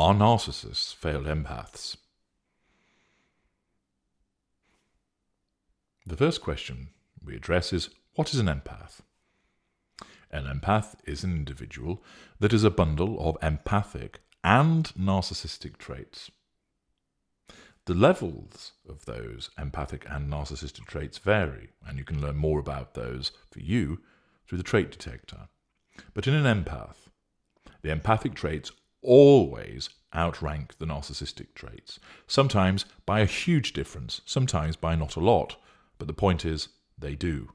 Are narcissists failed empaths? The first question we address is, what is an empath? An empath is an individual that is a bundle of empathic and narcissistic traits. The levels of those empathic and narcissistic traits vary, and you can learn more about those for you through the trait detector. But in an empath, the empathic traits always outrank the narcissistic traits, sometimes by a huge difference, sometimes by not a lot, but the point is, they do.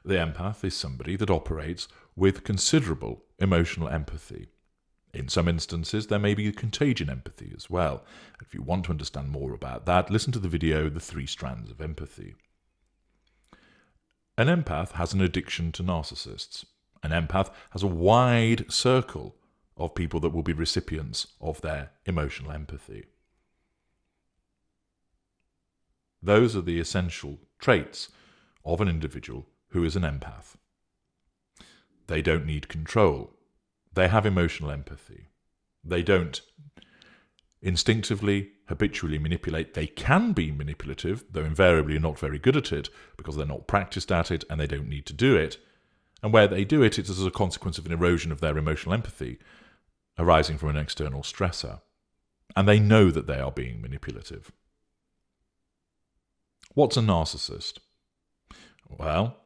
The empath is somebody that operates with considerable emotional empathy. In some instances, there may be contagion empathy as well. If you want to understand more about that, listen to the video, The 3 Strands of Empathy. An empath has an addiction to narcissists. An empath has a wide circle of people that will be recipients of their emotional empathy. Those are the essential traits of an individual who is an empath. They don't need control. They have emotional empathy. They don't instinctively, habitually manipulate. They can be manipulative, though invariably not very good at it, because they're not practiced at it and they don't need to do it. And where they do it, it's as a consequence of an erosion of their emotional empathy arising from an external stressor. And they know that they are being manipulative. What's a narcissist? Well,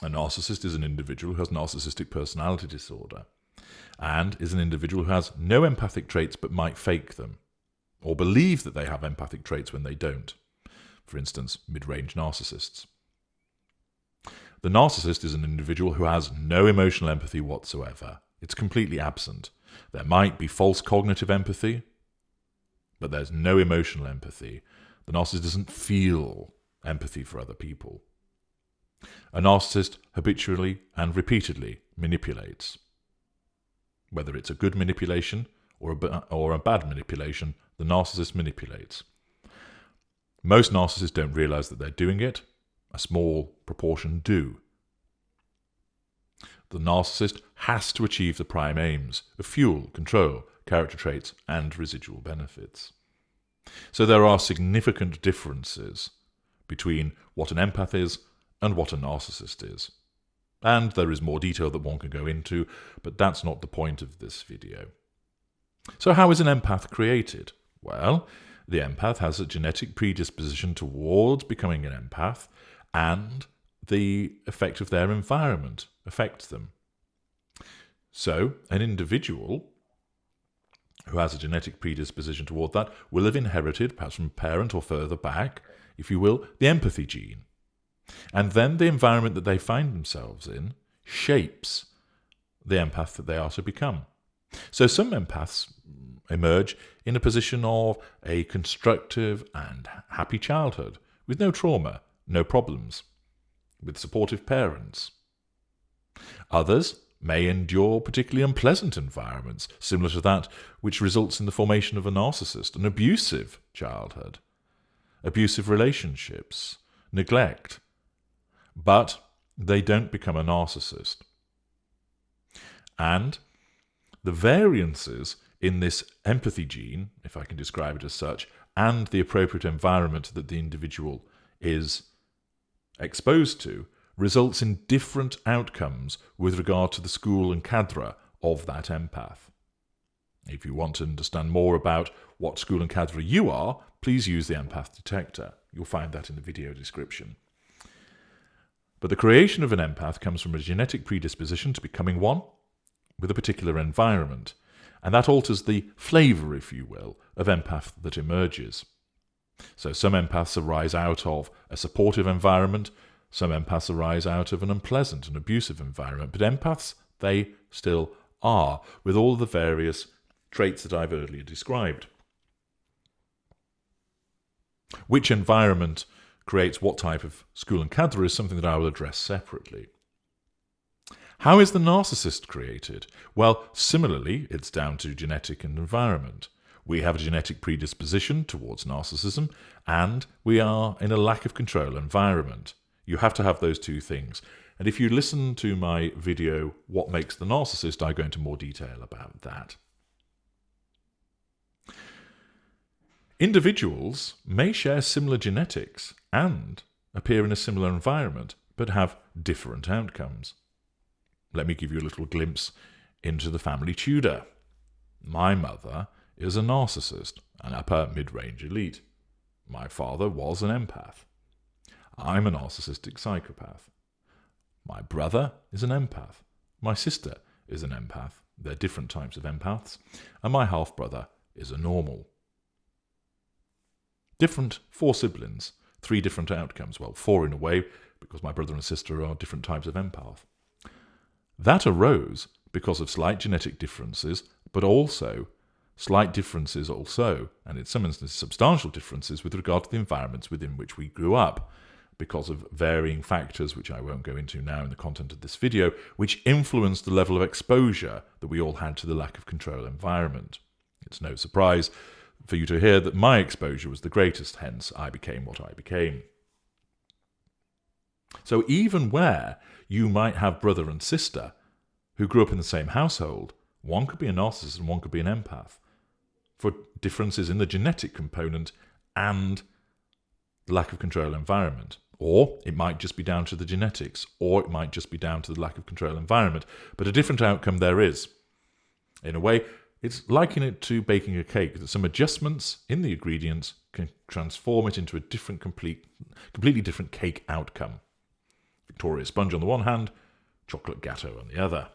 a narcissist is an individual who has narcissistic personality disorder and is an individual who has no empathic traits but might fake them or believe that they have empathic traits when they don't. For instance, mid-range narcissists. The narcissist is an individual who has no emotional empathy whatsoever. It's completely absent. There might be false cognitive empathy, but there's no emotional empathy. The narcissist doesn't feel empathy for other people. A narcissist habitually and repeatedly manipulates. Whether it's a good manipulation or a bad manipulation, the narcissist manipulates. Most narcissists don't realize that they're doing it. A small proportion do. The narcissist has to achieve the prime aims of fuel, control, character traits, and residual benefits. So there are significant differences between what an empath is and what a narcissist is. And there is more detail that one can go into, but that's not the point of this video. So how is an empath created? Well, the empath has a genetic predisposition towards becoming an empath, and the effect of their environment affects them. So an individual who has a genetic predisposition toward that will have inherited, perhaps from a parent or further back, if you will, the empathy gene. And then the environment that they find themselves in shapes the empath that they are to become. So some empaths emerge in a position of a constructive and happy childhood, with no trauma, no problems, with supportive parents. Others may endure particularly unpleasant environments, similar to that which results in the formation of a narcissist, an abusive childhood, abusive relationships, neglect. But they don't become a narcissist. And the variances in this empathy gene, if I can describe it as such, and the appropriate environment that the individual is exposed to, results in different outcomes with regard to the school and cadre of that empath. If you want to understand more about what school and cadre you are, please use the Empath Detector. You'll find that in the video description. But the creation of an empath comes from a genetic predisposition to becoming one with a particular environment, and that alters the flavour, if you will, of empath that emerges. So some empaths arise out of a supportive environment, some empaths arise out of an unpleasant and abusive environment, but empaths, they still are, with all the various traits that I've earlier described. Which environment creates what type of school and cadre is something that I will address separately. How is the narcissist created? Well, similarly, it's down to genetic and environment. We have a genetic predisposition towards narcissism, and we are in a lack of control environment. You have to have those two things. And if you listen to my video, What Makes the Narcissist, I go into more detail about that. Individuals may share similar genetics and appear in a similar environment, but have different outcomes. Let me give you a little glimpse into the family Tudor. My mother is a narcissist, an upper mid-range elite. My father was an empath. I'm a narcissistic psychopath. My brother is an empath. My sister is an empath. They're different types of empaths. And my half-brother is a normal. Different 4 siblings, 3 different outcomes. Well, 4 in a way, because my brother and sister are different types of empath. That arose because of slight genetic differences, but also slight differences and in some instances substantial differences with regard to the environments within which we grew up, because of varying factors, which I won't go into now in the content of this video, which influenced the level of exposure that we all had to the lack of control environment. It's no surprise for you to hear that my exposure was the greatest, hence I became what I became. So even where you might have brother and sister who grew up in the same household, one could be a narcissist and one could be an empath, for differences in the genetic component and the lack of control environment. Or it might just be down to the genetics, or it might just be down to the lack of control environment. But a different outcome there is. In a way, it's liken it to baking a cake, that some adjustments in the ingredients can transform it into a completely different cake outcome. Victoria sponge on the one hand, chocolate gatto on the other.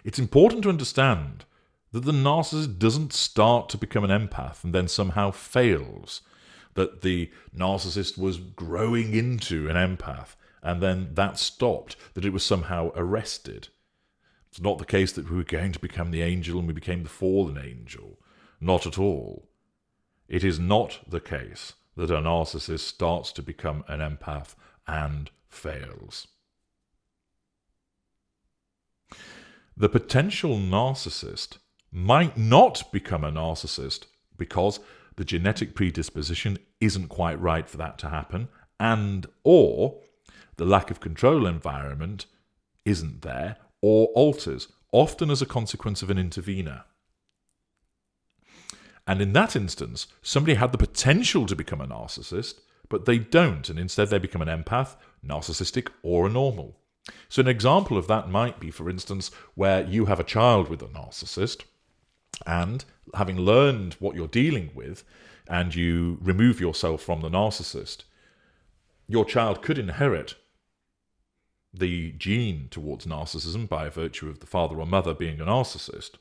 It's important to understand that the narcissist doesn't start to become an empath and then somehow fails, that the narcissist was growing into an empath and then that stopped, that it was somehow arrested. It's not the case that we were going to become the angel and we became the fallen angel. Not at all. It is not the case that a narcissist starts to become an empath and fails. The potential narcissist might not become a narcissist because the genetic predisposition isn't quite right for that to happen, and or the lack of control environment isn't there or alters, often as a consequence of an intervener. And in that instance, somebody had the potential to become a narcissist, but they don't, and instead they become an empath, narcissistic, or a normal. So an example of that might be, for instance, where you have a child with a narcissist, and having learned what you're dealing with, and you remove yourself from the narcissist, your child could inherit the gene towards narcissism by virtue of the father or mother being a narcissist.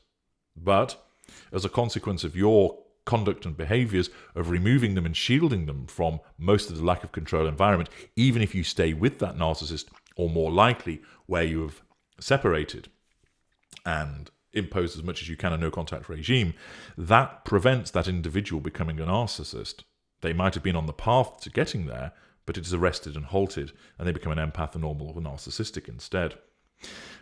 But as a consequence of your conduct and behaviours of removing them and shielding them from most of the lack of control environment, even if you stay with that narcissist, or more likely where you have separated and imposed as much as you can a no-contact regime, that prevents that individual becoming a narcissist. They might have been on the path to getting there, but it is arrested and halted, and they become an empath, a normal, or narcissistic instead.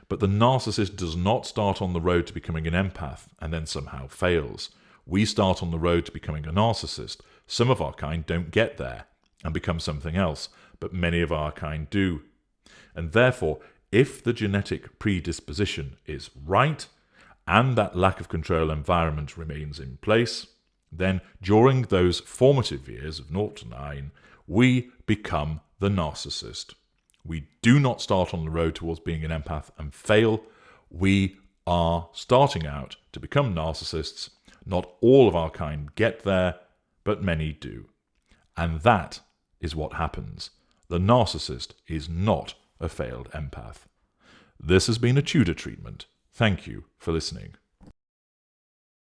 But the narcissist does not start on the road to becoming an empath and then somehow fails. We start on the road to becoming a narcissist. Some of our kind don't get there and become something else, but many of our kind do. And therefore, if the genetic predisposition is right and that lack of control environment remains in place, then during those formative years of 0 to 9, we become the narcissist. We do not start on the road towards being an empath and fail. We are starting out to become narcissists. Not all of our kind get there, but many do. And that is what happens. The narcissist is not a failed empath. This has been a Tudor treatment. Thank you for listening.